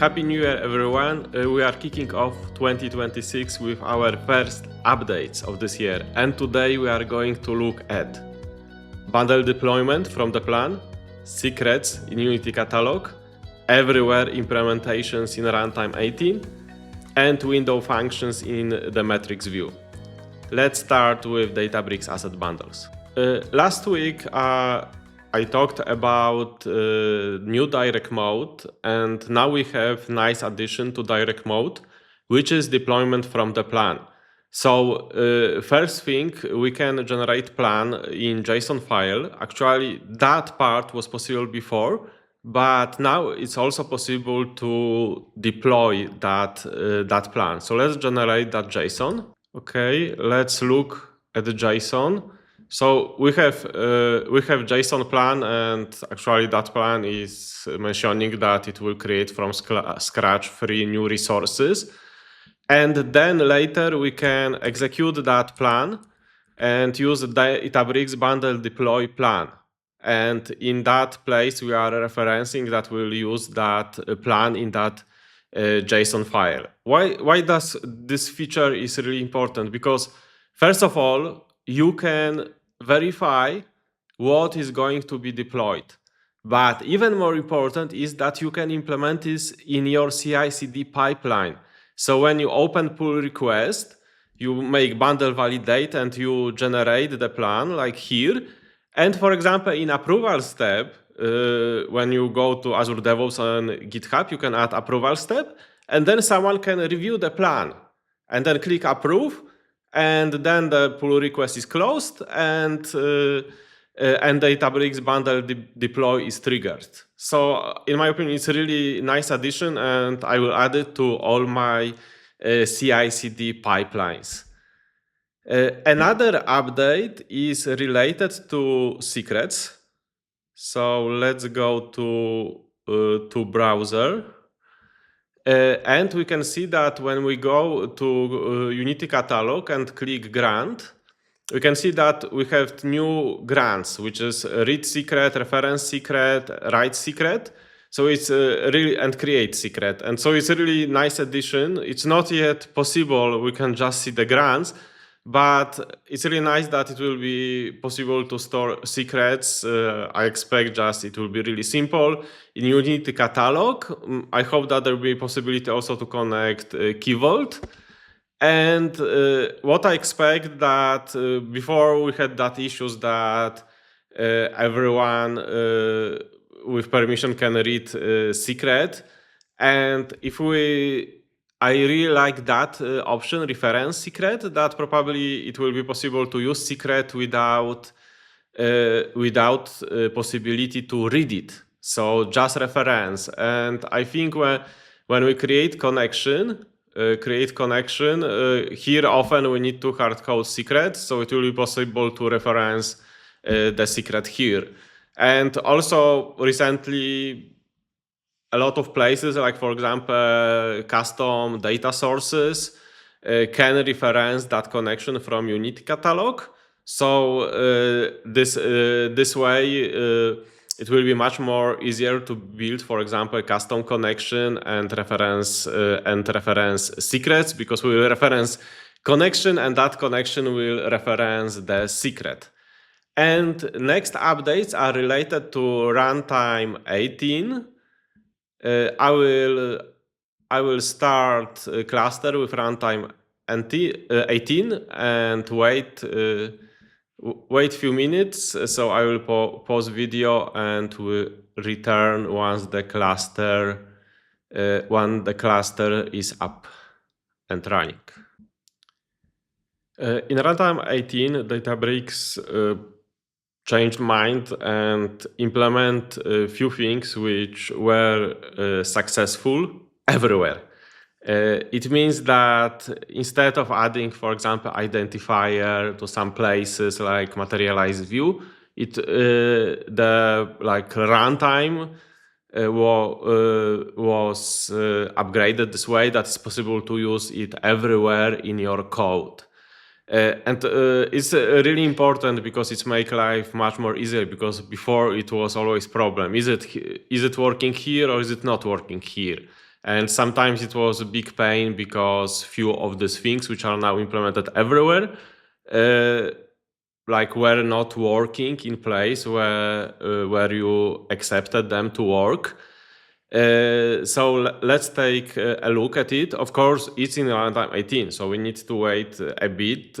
Happy New Year, everyone. We are kicking off 2026 with our first updates of this year, and today we are going to look at bundle deployment from the plan, secrets in Unity Catalog, everywhere implementations in Runtime 18, and window functions in the metrics view. Let's start with Databricks asset bundles. Last week, I talked about new direct mode, and now we have nice addition to direct mode, which is deployment from the plan. So first thing, we can generate plan in JSON file. Actually, that part was possible before, but now it's also possible to deploy that plan. So let's generate that JSON. Okay, let's look at the JSON. So we have JSON plan, and actually that plan is mentioning that it will create from scratch 3 new resources. And then later we can execute that plan and use the Databricks bundle deploy plan. And in that place we are referencing that we'll use that plan in that JSON file. Why does this feature is really important? Because first of all, you can verify what is going to be deployed. But even more important is that you can implement this in your CI/CD pipeline. So when you open pull request, you make bundle validate and you generate the plan like here. And for example, in approval step, when you go to Azure DevOps on GitHub, you can add approval step, and then someone can review the plan and then click approve. And then the pull request is closed, and Databricks bundle deploy is triggered. So in my opinion, it's a really nice addition, and I will add it to all my CI/CD pipelines. Another update is related to secrets. So let's go to browser. And we can see that when we go to Unity Catalog and click grant, we can see that we have new grants, which is read secret, reference secret, write secret. So it's really, and create secret. And so it's a really nice addition. It's not yet possible. We can just see the grants, but it's really nice that it will be possible to store secrets. I expect just it will be really simple. In Unity Catalog, I hope that there will be a possibility also to connect Key Vault. And what I expect that before we had that issues that everyone with permission can read secret. And I really like that option, reference secret, that probably it will be possible to use secret without possibility to read it. So just reference. And I think when we create connection, here often we need to hard code secret, so it will be possible to reference the secret here. And also recently, a lot of places, like for example, custom data sources can reference that connection from Unity Catalog. So this way, it will be much more easier to build, for example, a custom connection and reference secrets, because we will reference connection and that connection will reference the secret. And next updates are related to Runtime 18. I will start a cluster with Runtime 18 and wait a few minutes. So I will pause video and will return once the cluster is up and running. In Runtime 18, Databricks changed mind and implement a few things which were successful everywhere. It means that instead of adding, for example, identifier to some places like materialized view, the runtime was upgraded this way that it's possible to use it everywhere in your code. And it's really important because it's make life much more easier, because before it was always problem. Is it working here or is it not working here? And sometimes it was a big pain because few of these things which are now implemented everywhere like were not working in place where you accepted them to work. So let's take a look at it. Of course, it's in runtime 18, so we need to wait a bit.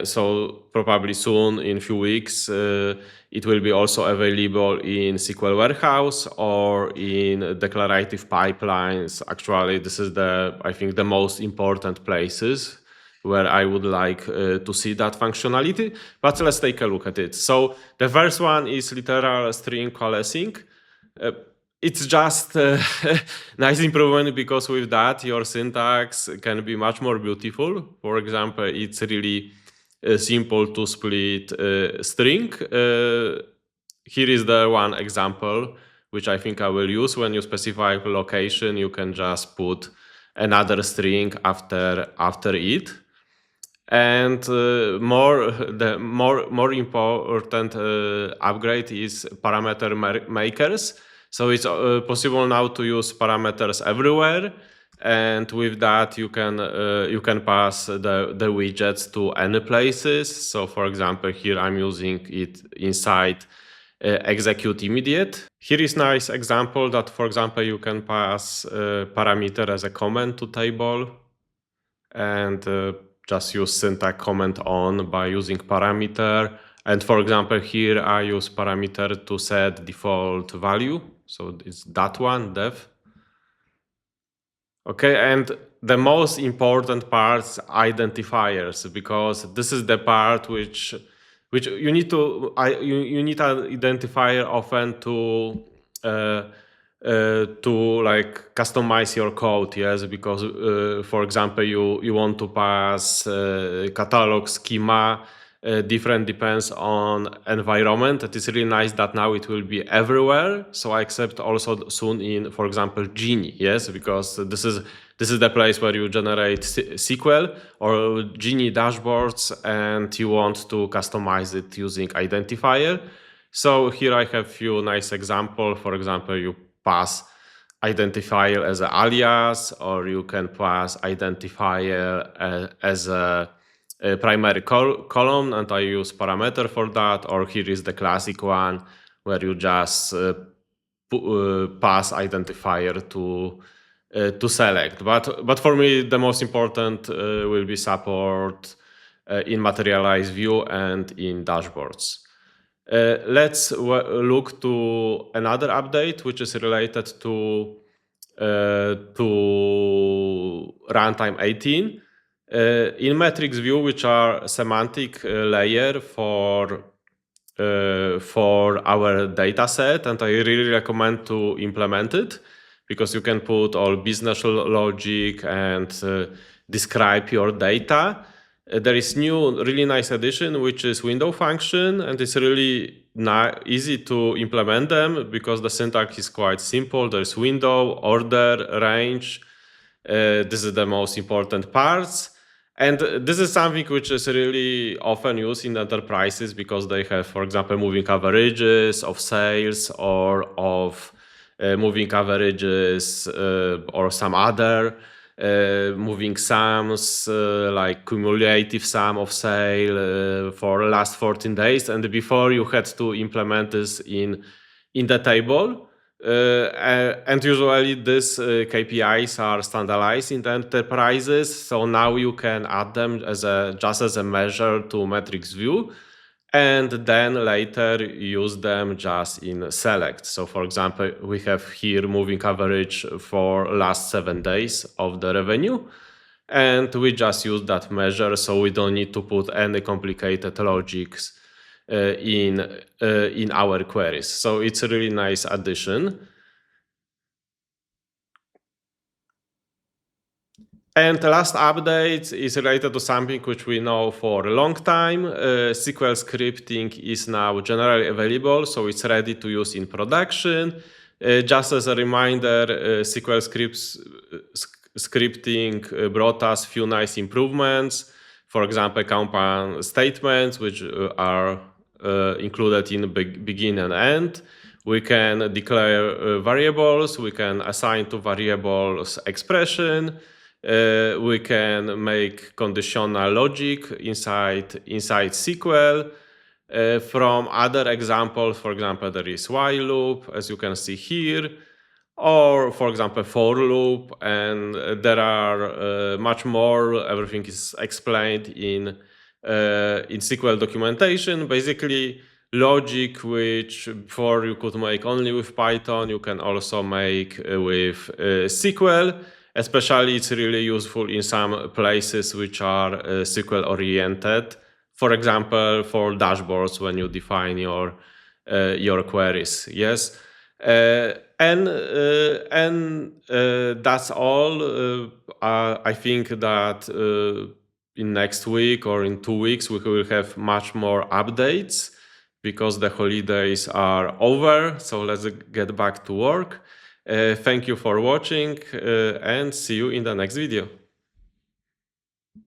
So probably soon, in a few weeks, it will be also available in SQL Warehouse or in declarative pipelines. Actually, this is I think the most important places where I would like to see that functionality. But let's take a look at it. So the first one is literal string coalescing. It's just nice improvement because with that your syntax can be much more beautiful. For example, it's really simple to split string. Here is the one example which I think I will use. When you specify location, you can just put another string after it. And the more important upgrade is parameter makers. So it's possible now to use parameters everywhere, and with that you can pass the widgets to any places. So for example, here I'm using it inside execute immediate. Here is nice example that, for example, you can pass parameter as a comment to table and just use syntax comment on by using parameter. And for example, here I use parameter to set default value. So it's that one, def. Okay, and the most important parts, identifiers, because this is the part which you need to you need an identifier often to like customize your code, yes, because for example you want to pass catalog schema. Different depends on environment. It is really nice that now it will be everywhere. So I accept also soon in, for example, Genie, yes, because this is the place where you generate SQL or Genie dashboards, and you want to customize it using identifier. So here I have few nice example. For example, you pass identifier as an alias, or you can pass identifier as a primary column, and I use parameter for that. Or here is the classic one where you just pass identifier to select. But for me, the most important will be support in materialized view and in dashboards. Let's look to another update which is related to runtime 18. In metrics view, which are semantic layer for our data set, and I really recommend to implement it because you can put all business logic and describe your data. There is new really nice addition, which is window function, and it's really easy to implement them because the syntax is quite simple. There's window, order, range. This is the most important parts. And this is something which is really often used in enterprises because they have, for example, moving averages of sales or of moving averages or some other moving sums like cumulative sum of sale for last 14 days. And before you had to implement this in the table. And usually these KPIs are standardized in the enterprises. So now you can add them just as a measure to metrics view, and then later use them just in select. So for example, we have here moving average for last 7 days of the revenue. And we just use that measure, so we don't need to put any complicated logics in our queries. So it's a really nice addition. And the last update is related to something which we know for a long time. SQL scripting is now generally available, so it's ready to use in production. Just as a reminder, SQL scripting brought us few nice improvements. For example, compound statements, which are included in begin and end. We can declare variables, we can assign to variables expression, we can make conditional logic inside SQL. From other examples, for example, there is while loop, as you can see here, or for example, for loop, and there are much more. Everything is explained in SQL documentation. Basically, logic which before you could make only with Python, you can also make with SQL. Especially, it's really useful in some places which are SQL oriented. For example, for dashboards when you define your queries. Yes. And that's all. I think that in next week or in 2 weeks we will have much more updates because the holidays are over. So let's get back to work. Thank you for watching and see you in the next video.